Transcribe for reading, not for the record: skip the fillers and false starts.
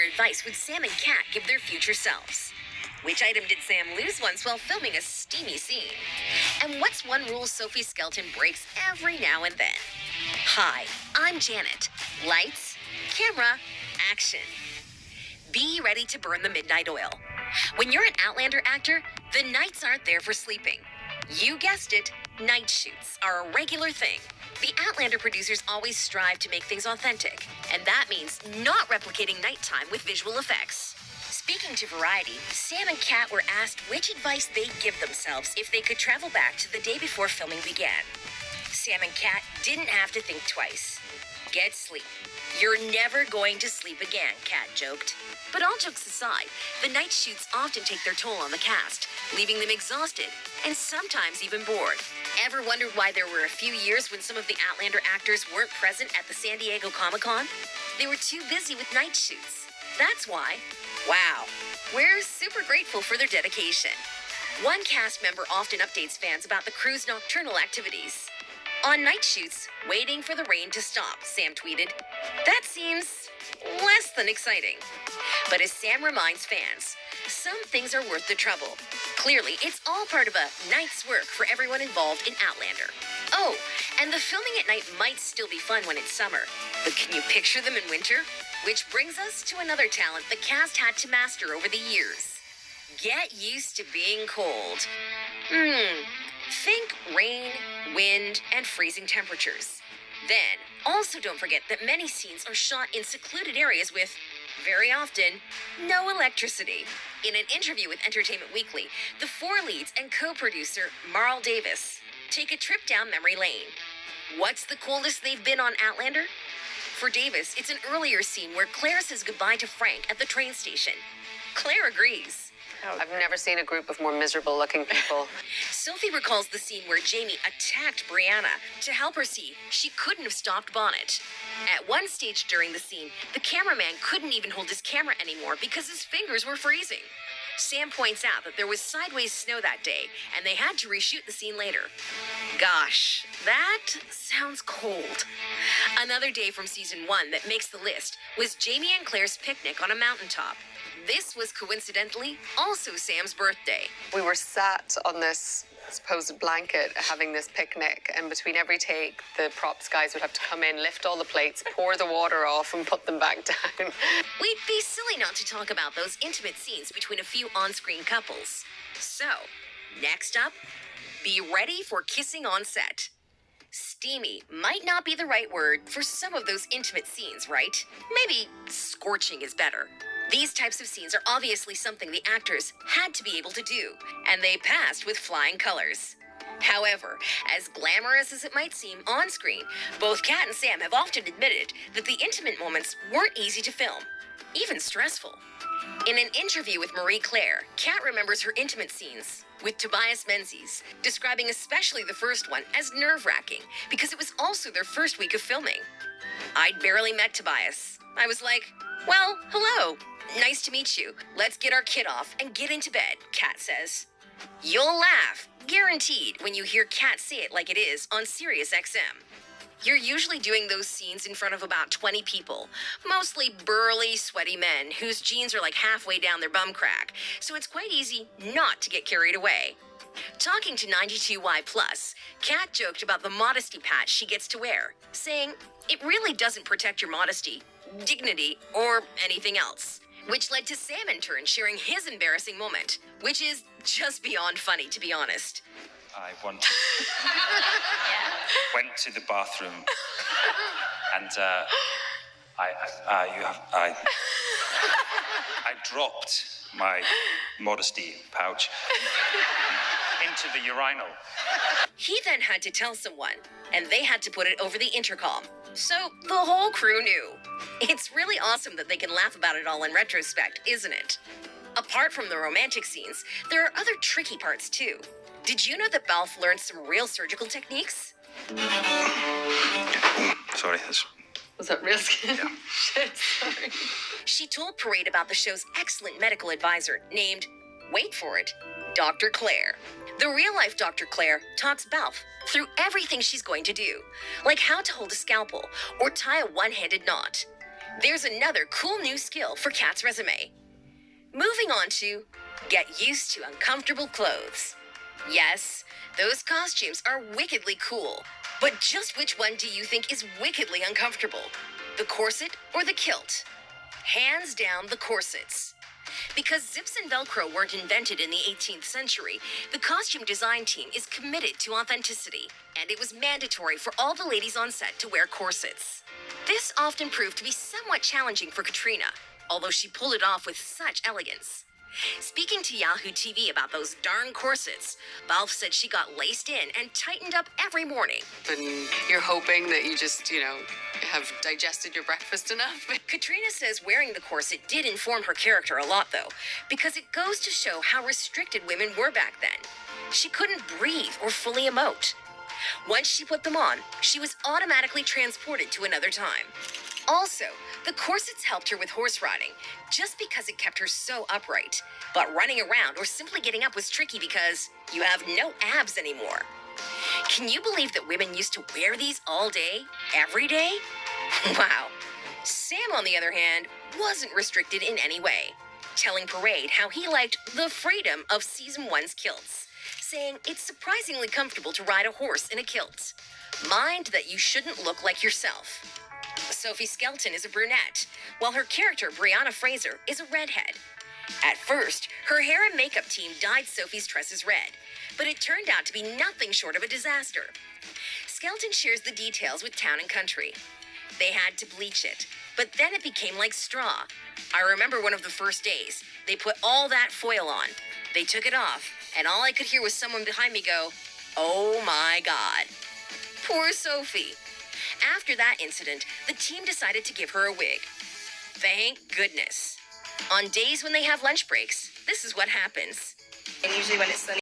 advice would Sam and Cat give their future selves? Which item did Sam lose once while filming a steamy scene? And what's one rule Sophie Skelton breaks every now and then? Hi, I'm Janet. Lights, camera, action. Be ready to burn the midnight oil. When you're an Outlander actor, the nights aren't there for sleeping. You guessed it, night shoots are a regular thing. The Outlander producers always strive to make things authentic, and that means not replicating nighttime with visual effects. Speaking to Variety, Sam and Cat were asked which advice they'd give themselves if they could travel back to the day before filming began. Sam and Cat didn't have to think twice. Get sleep. You're never going to sleep again, Cat joked. But all jokes aside, the night shoots often take their toll on the cast, leaving them exhausted and sometimes even bored. Ever wondered why there were a few years when some of the Outlander actors weren't present at the San Diego Comic-Con? They were too busy with night shoots. That's why. Wow. We're super grateful for their dedication. One cast member often updates fans about the crew's nocturnal activities. On night shoots, waiting for the rain to stop, Sam tweeted. That seems less than exciting. But as Sam reminds fans, some things are worth the trouble. Clearly, it's all part of a night's work for everyone involved in Outlander. Oh, and the filming at night might still be fun when it's summer, but can you picture them in winter? Which brings us to another talent the cast had to master over the years. Get used to being cold. Think rain, wind, and freezing temperatures. Then, also don't forget that many scenes are shot in secluded areas with, very often, no electricity. In an interview with Entertainment Weekly, the four leads and co-producer, Marl Davis, take a trip down memory lane. What's the coldest they've been on Outlander? For Davis, it's an earlier scene where Claire says goodbye to Frank at the train station. Claire agrees. I've never seen a group of more miserable-looking people. Sophie recalls the scene where Jamie attacked Brianna. To help her see, she couldn't have stopped Bonnet. At one stage during the scene, the cameraman couldn't even hold his camera anymore because his fingers were freezing. Sam points out that there was sideways snow that day, and they had to reshoot the scene later. Gosh, that sounds cold. Another day from season 1 that makes the list was Jamie and Claire's picnic on a mountaintop. This was coincidentally also Sam's birthday. We were sat on this supposed blanket having this picnic, and between every take, the props guys would have to come in, lift all the plates, pour the water off, and put them back down. We'd be silly not to talk about those intimate scenes between a few on-screen couples. So, next up, be ready for kissing on set. Steamy might not be the right word for some of those intimate scenes, right? Maybe scorching is better. These types of scenes are obviously something the actors had to be able to do, and they passed with flying colors. However, as glamorous as it might seem on screen, both Kat and Sam have often admitted that the intimate moments weren't easy to film, even stressful. In an interview with Marie Claire, Kat remembers her intimate scenes with Tobias Menzies, describing especially the first one as nerve-wracking because it was also their first week of filming. I'd barely met Tobias. I was like, well, hello. Nice to meet you. Let's get our kid off and get into bed, Kat says. You'll laugh, guaranteed, when you hear Kat say it like it is on Sirius XM. You're usually doing those scenes in front of about 20 people, mostly burly, sweaty men whose jeans are like halfway down their bum crack, so it's quite easy not to get carried away. Talking to 92Y+, Kat joked about the modesty patch she gets to wear, saying, it really doesn't protect your modesty, dignity, or anything else. Which led to Sam in turn sharing his embarrassing moment, which is just beyond funny, to be honest. I went to the bathroom, and I dropped my modesty pouch into the urinal. He then had to tell someone, and they had to put it over the intercom. So the whole crew knew. It's really awesome that they can laugh about it all in retrospect, isn't it? Apart from the romantic scenes, there are other tricky parts too. Did you know that Balfe learned some real surgical techniques? Sorry, Was that real skin? Yeah. Shit, sorry. She told Parade about the show's excellent medical advisor named, wait for it, Dr. Claire. The real-life Dr. Claire talks Balfe through everything she's going to do, like how to hold a scalpel or tie a one-handed knot. There's another cool new skill for Kat's resume. Moving on to get used to uncomfortable clothes. Yes, those costumes are wickedly cool, but just which one do you think is wickedly uncomfortable? The corset or the kilt? Hands down, the corsets. Because zips and Velcro weren't invented in the 18th century, the costume design team is committed to authenticity, and it was mandatory for all the ladies on set to wear corsets. This often proved to be somewhat challenging for Caitriona, although she pulled it off with such elegance. Speaking to Yahoo TV about those darn corsets, Balfe said she got laced in and tightened up every morning. And you're hoping that you just, have digested your breakfast enough. Caitriona says wearing the corset did inform her character a lot, though, because it goes to show how restricted women were back then. She couldn't breathe or fully emote. Once she put them on, she was automatically transported to another time. Also, the corsets helped her with horse riding, just because it kept her so upright. But running around or simply getting up was tricky because you have no abs anymore. Can you believe that women used to wear these all day, every day? Wow. Sam, on the other hand, wasn't restricted in any way, telling Parade how he liked the freedom of Season 1's kilts, saying it's surprisingly comfortable to ride a horse in a kilt. Mind that you shouldn't look like yourself. Sophie Skelton is a brunette, while her character, Brianna Fraser, is a redhead. At first, her hair and makeup team dyed Sophie's tresses red, but it turned out to be nothing short of a disaster. Skelton shares the details with Town & Country. They had to bleach it, but then it became like straw. I remember one of the first days. They put all that foil on. They took it off, and all I could hear was someone behind me go, "Oh my God." Poor Sophie. After that incident, the team decided to give her a wig. Thank goodness. On days when they have lunch breaks, this is what happens. And usually when it's sunny,